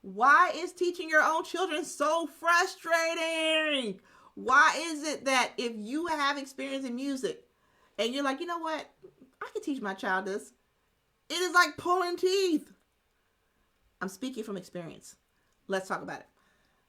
Why is teaching your own children so frustrating? Why is it that if you have experience in music and you're like, you know what, I can teach my child this, it is like pulling teeth. I'm speaking from experience. Let's talk about it.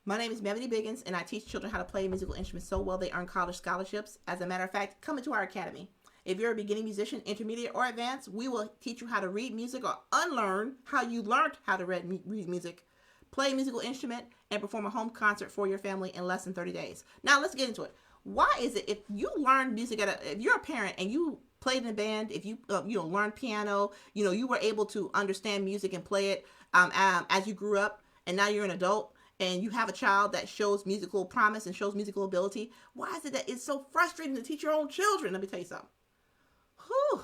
My name is Melody Biggins, and I teach children how to play musical instruments so well they earn college scholarships. As a matter of fact, come into our academy. If you're a beginning musician, intermediate, or advanced, we will teach you how to read music or unlearn how you learned how to read music, play a musical instrument, and perform a home concert for your family in less than 30 days. Now, let's get into it. Why is it if you learn music if you're a parent and you played in a band, if you learned piano, you were able to understand music and play it as you grew up, and now you're an adult, and you have a child that shows musical promise and shows musical ability, why is it that it's so frustrating to teach your own children? Let me tell you something. Whew.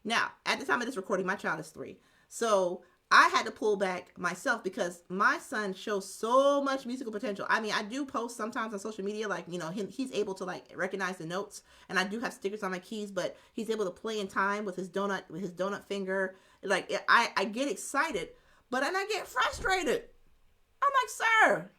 Now, at the time of this recording, my child is 3. So I had to pull back myself because my son shows so much musical potential. I mean, I do post sometimes on social media, like, he's able to like recognize the notes, and I do have stickers on my keys, but he's able to play in time with his donut finger. Like, I get excited, but then I get frustrated. I'm like, sir,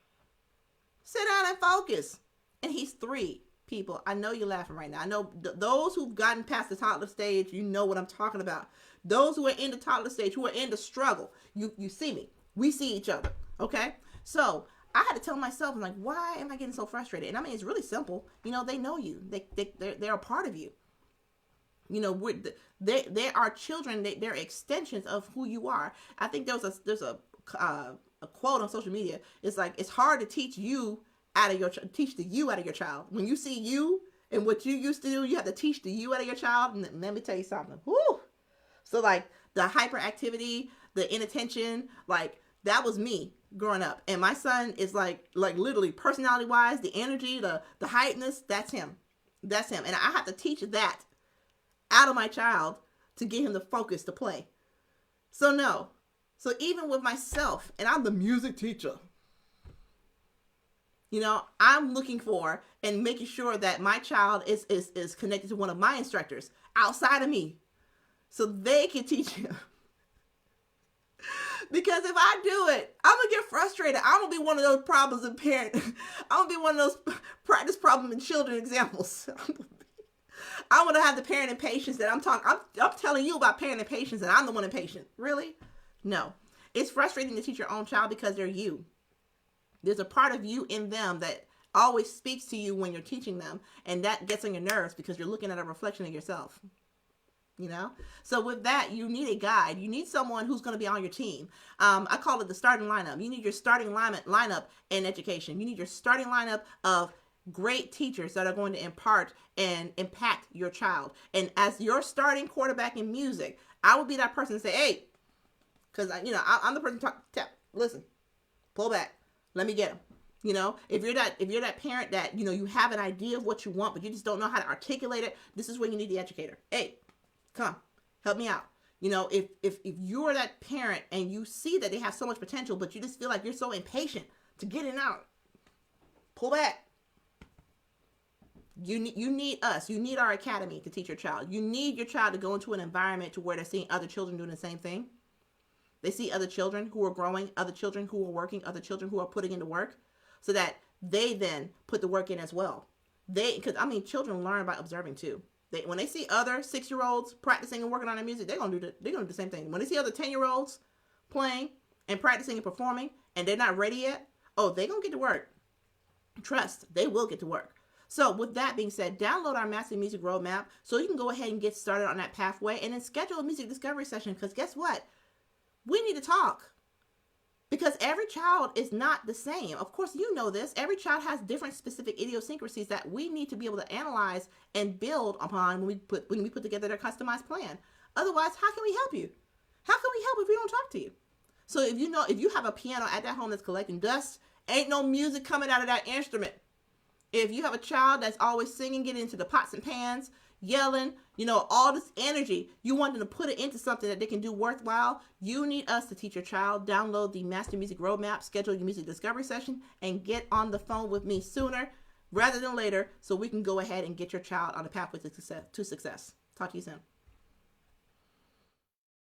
sit down and focus. And he's 3, people. I know you're laughing right now. I know those who've gotten past the toddler stage, you know what I'm talking about. Those who are in the toddler stage, who are in the struggle, you see me. We see each other, okay? So I had to tell myself, I'm like, why am I getting so frustrated? And I mean, it's really simple. They know you. They're a part of you. They are children. They're extensions of who you are. I think there's a quote on social media. It's like, it's hard to teach the you out of your child. When you see you and what you used to do, you have to teach the you out of your child. And let me tell you something. Woo! So like the hyperactivity, the inattention, like that was me growing up. And my son is like literally personality wise, the energy, the hypeness, that's him. That's him. And I have to teach that out of my child to get him the focus to play. So no. So even with myself, and I'm the music teacher, I'm looking for and making sure that my child is connected to one of my instructors outside of me so they can teach him. Because if I do it, I'm going to get frustrated. I'm going to be one of those problems in parent. I'm going to be one of those practice problem in children examples. I'm going to have the parent impatience that I'm talking. I'm telling you about parent impatience, and I'm the one impatient. Really? No. It's frustrating to teach your own child because they're you. There's a part of you in them that always speaks to you when you're teaching them, and that gets on your nerves because you're looking at a reflection of yourself. So with that, you need a guide. You need someone who's going to be on your team. I call it the starting lineup. You need your starting lineup in education. You need your starting lineup of great teachers that are going to impart and impact your child. And as your starting quarterback in music, I would be that person to say, hey, because I'm the person tap, listen, pull back, let me get him. If you're that parent that you have an idea of what you want, but you just don't know how to articulate it, this is when you need the educator. Hey, come, help me out. If you're that parent and you see that they have so much potential, but you just feel like you're so impatient to get it out, pull back. You need us. You need our academy to teach your child. You need your child to go into an environment to where they're seeing other children doing the same thing. They see other children who are growing, other children who are working, other children who are putting into work, so that they then put the work in as well. Because children learn by observing too. When they see other 6-year-olds practicing and working on their music, they're gonna do the same thing. When they see other 10-year-olds playing and practicing and performing, and they're not ready yet, they're gonna get to work. Trust, they will get to work. So with that being said, download our Master Music Roadmap so you can go ahead and get started on that pathway, and then schedule a music discovery session. Because guess what? We need to talk, because every child is not the same. Of course, you know this. Every child has different specific idiosyncrasies that we need to be able to analyze and build upon when we put together their customized plan. Otherwise, how can we help you? How can we help if we don't talk to you? So if you have a piano at that home that's collecting dust, ain't no music coming out of that instrument. If you have a child that's always singing, getting into the pots and pans, yelling, all this energy, you want them to put it into something that they can do worthwhile, you need us to teach your child. Download the Master Music Roadmap, schedule your music discovery session, and get on the phone with me sooner rather than later so we can go ahead and get your child on the pathway to success. Talk to you soon.